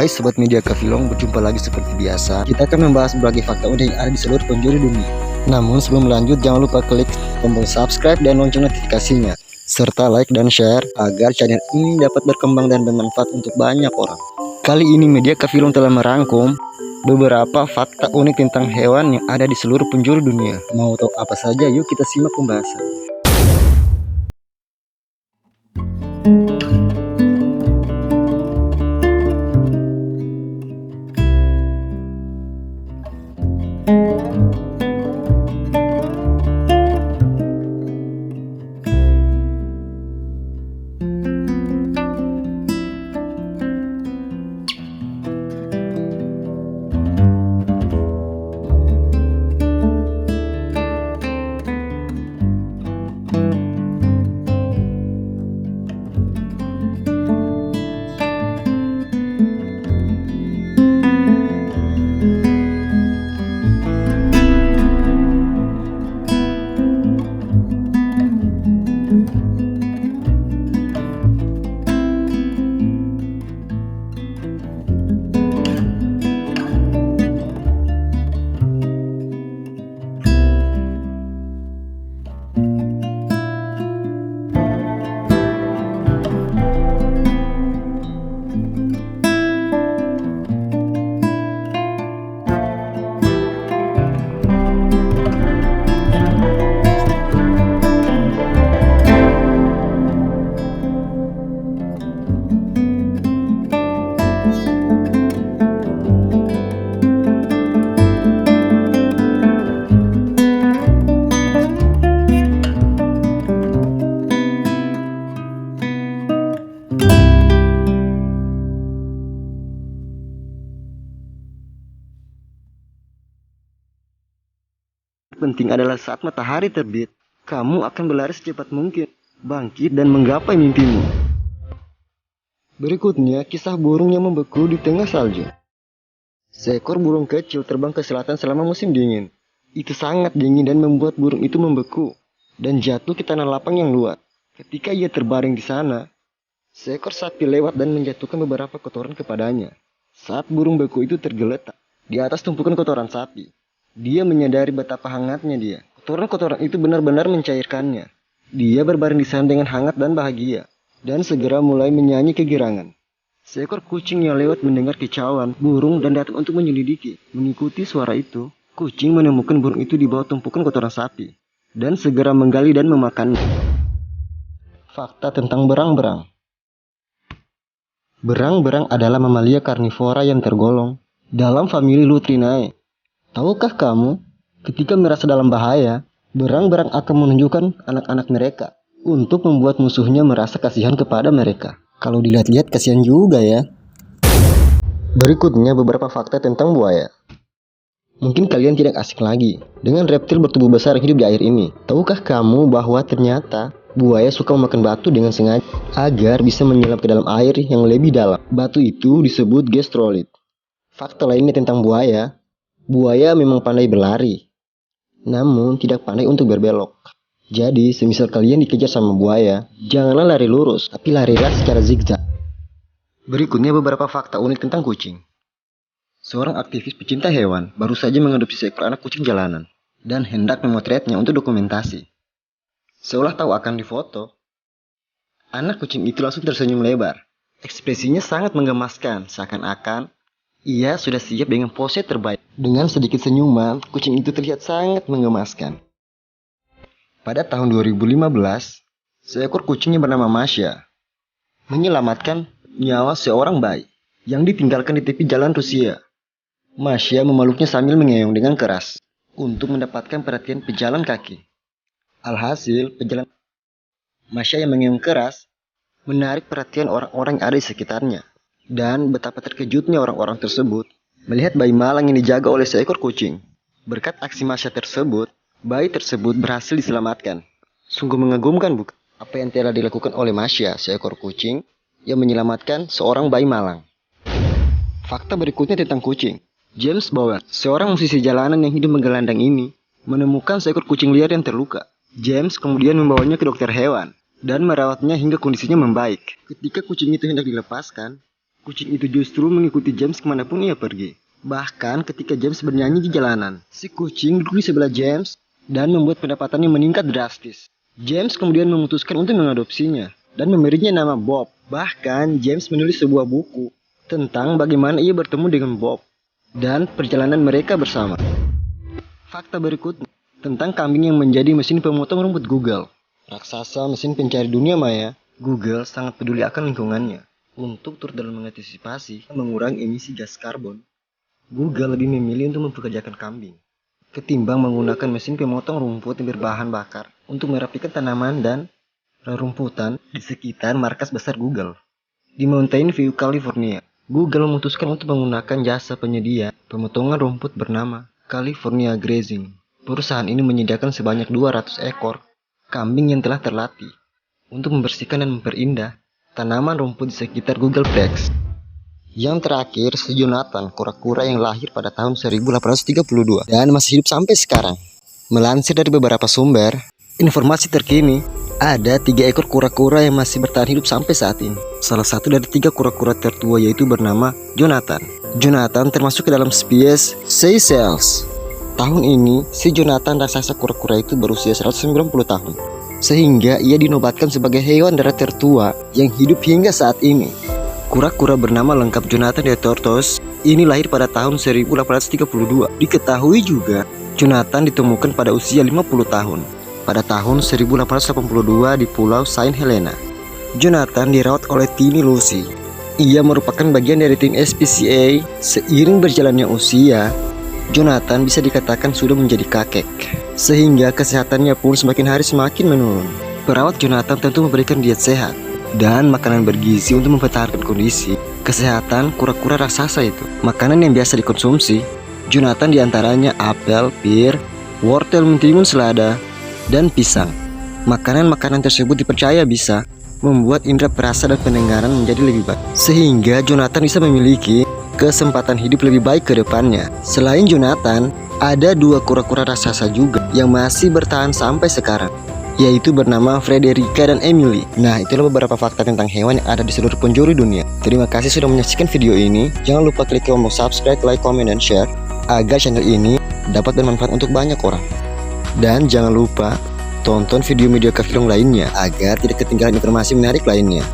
Hai Sobat Media Kafilong, berjumpa lagi seperti biasa. Kita akan membahas berbagai fakta unik yang ada di seluruh penjuru dunia. Namun sebelum lanjut, jangan lupa klik tombol subscribe dan lonceng notifikasinya, serta like dan share agar channel ini dapat berkembang dan bermanfaat untuk banyak orang. Kali ini Media Kafilong telah merangkum beberapa fakta unik tentang hewan yang ada di seluruh penjuru dunia. Mau tahu apa saja? Yuk kita simak pembahasan. Penting adalah saat matahari terbit, kamu akan berlari secepat mungkin, bangkit dan menggapai mimpimu. Berikutnya, kisah burung yang membeku di tengah salju. Seekor burung kecil terbang ke selatan selama musim dingin. Itu sangat dingin dan membuat burung itu membeku dan jatuh ke tanah lapang yang luas. Ketika ia terbaring di sana, seekor sapi lewat dan menjatuhkan beberapa kotoran kepadanya. Saat burung beku itu tergeletak di atas tumpukan kotoran sapi, dia menyadari betapa hangatnya dia. Kotoran-kotoran itu benar-benar mencairkannya. Dia berbaring di sana dengan hangat dan bahagia, dan segera mulai menyanyi kegirangan. Seekor kucing yang lewat mendengar kicauan burung dan datang untuk menyelidiki. Mengikuti suara itu, kucing menemukan burung itu di bawah tumpukan kotoran sapi, dan segera menggali dan memakannya. Fakta tentang berang-berang. Berang-berang adalah mamalia karnivora yang tergolong dalam famili Lutrinae. Tahukah kamu, ketika merasa dalam bahaya, berang-berang akan menunjukkan anak-anak mereka untuk membuat musuhnya merasa kasihan kepada mereka. Kalau dilihat-lihat kasihan juga ya. Berikutnya beberapa fakta tentang buaya. Mungkin kalian tidak asing lagi dengan reptil bertubuh besar yang hidup di air ini. Tahukah kamu bahwa ternyata buaya suka memakan batu dengan sengaja agar bisa menyelam ke dalam air yang lebih dalam. Batu itu disebut gastrolith. Fakta lainnya tentang buaya. Buaya memang pandai berlari, namun tidak pandai untuk berbelok. Jadi, semisal kalian dikejar sama buaya, janganlah lari lurus, tapi larilah secara zigzag. Berikutnya beberapa fakta unik tentang kucing. Seorang aktivis pecinta hewan baru saja mengadopsi seekor anak kucing jalanan dan hendak memotretnya untuk dokumentasi. Seolah tahu akan difoto, anak kucing itu langsung tersenyum lebar. Ekspresinya sangat menggemaskan, seakan-akan ia sudah siap dengan pose terbaik. Dengan sedikit senyuman, kucing itu terlihat sangat menggemaskan. Pada tahun 2015, seekor kucing yang bernama Masha menyelamatkan nyawa seorang bayi yang ditinggalkan di tepi jalan Rusia. Masha memeluknya sambil mengeong dengan keras untuk mendapatkan perhatian pejalan kaki. Alhasil, pejalan Masha yang mengeong keras menarik perhatian orang-orang yang ada di sekitarnya. Dan betapa terkejutnya orang-orang tersebut melihat bayi malang yang dijaga oleh seekor kucing. Berkat aksi Masha tersebut, bayi tersebut berhasil diselamatkan. Sungguh mengagumkan bukan? Apa yang telah dilakukan oleh Masha, seekor kucing yang menyelamatkan seorang bayi malang. Fakta berikutnya tentang kucing. James Bowen, seorang musisi jalanan yang hidup menggelandang ini, menemukan seekor kucing liar yang terluka. James kemudian membawanya ke dokter hewan dan merawatnya hingga kondisinya membaik. Ketika kucing itu hendak dilepaskan, Kucing itu justru mengikuti James kemanapun ia pergi. Bahkan ketika James bernyanyi di jalanan, si kucing duduk di sebelah James dan membuat pendapatannya meningkat drastis. James kemudian memutuskan untuk mengadopsinya dan memberinya nama Bob. Bahkan James menulis sebuah buku tentang bagaimana ia bertemu dengan Bob dan perjalanan mereka bersama. Fakta berikutnya tentang kambing yang menjadi mesin pemotong rumput Google. Raksasa mesin pencari dunia maya, Google sangat peduli akan lingkungannya. Untuk turut dalam mengantisipasi dan mengurangi emisi gas karbon, Google lebih memilih untuk mempekerjakan kambing ketimbang menggunakan mesin pemotong rumput yang berbahan bakar untuk merapikan tanaman dan rerumputan di sekitar markas besar Google. Di Mountain View, California, Google memutuskan untuk menggunakan jasa penyedia pemotongan rumput bernama California Grazing. Perusahaan ini menyediakan sebanyak 200 ekor kambing yang telah terlatih untuk membersihkan dan memperindah tanaman rumput di sekitar Googleplex. Yang terakhir, si Jonathan, kura-kura yang lahir pada tahun 1832 dan masih hidup sampai sekarang. Melansir dari beberapa sumber, informasi terkini, ada 3 ekor kura-kura yang masih bertahan hidup sampai saat ini. Salah satu dari 3 kura-kura tertua yaitu bernama Jonathan. Jonathan termasuk ke dalam spesies Seychelles. Tahun ini, si Jonathan raksasa kura-kura itu berusia 190 tahun. Sehingga ia dinobatkan sebagai hewan darat tertua yang hidup hingga saat ini. Kura-kura bernama lengkap Jonathan de Tortos ini lahir pada tahun 1832. Diketahui juga Jonathan ditemukan pada usia 50 tahun pada tahun 1882 di Pulau Saint Helena. Jonathan dirawat oleh Tini Lucy. Ia merupakan bagian dari tim SPCA. Seiring berjalannya usia, Jonathan bisa dikatakan sudah menjadi kakek, sehingga kesehatannya pun semakin hari semakin menurun. Perawat Jonathan tentu memberikan diet sehat dan makanan bergizi untuk mempertahankan kondisi kesehatan kura-kura raksasa itu. Makanan yang biasa dikonsumsi Jonathan diantaranya apel, pir, wortel, mentimun, selada, dan pisang. Makanan-makanan tersebut dipercaya bisa membuat indera perasa dan pendengaran menjadi lebih baik, sehingga Jonathan bisa memiliki kesempatan hidup lebih baik ke depannya. Selain Jonathan, ada 2 kura-kura raksasa juga yang masih bertahan sampai sekarang, yaitu bernama Frederica dan Emily. Nah, itulah beberapa fakta tentang hewan yang ada di seluruh penjuru dunia. Terima kasih sudah menyaksikan video ini. Jangan lupa klik tombol subscribe, like, comment, dan share agar channel ini dapat bermanfaat untuk banyak orang. Dan jangan lupa tonton video-video Kak Filong lainnya agar tidak ketinggalan informasi menarik lainnya.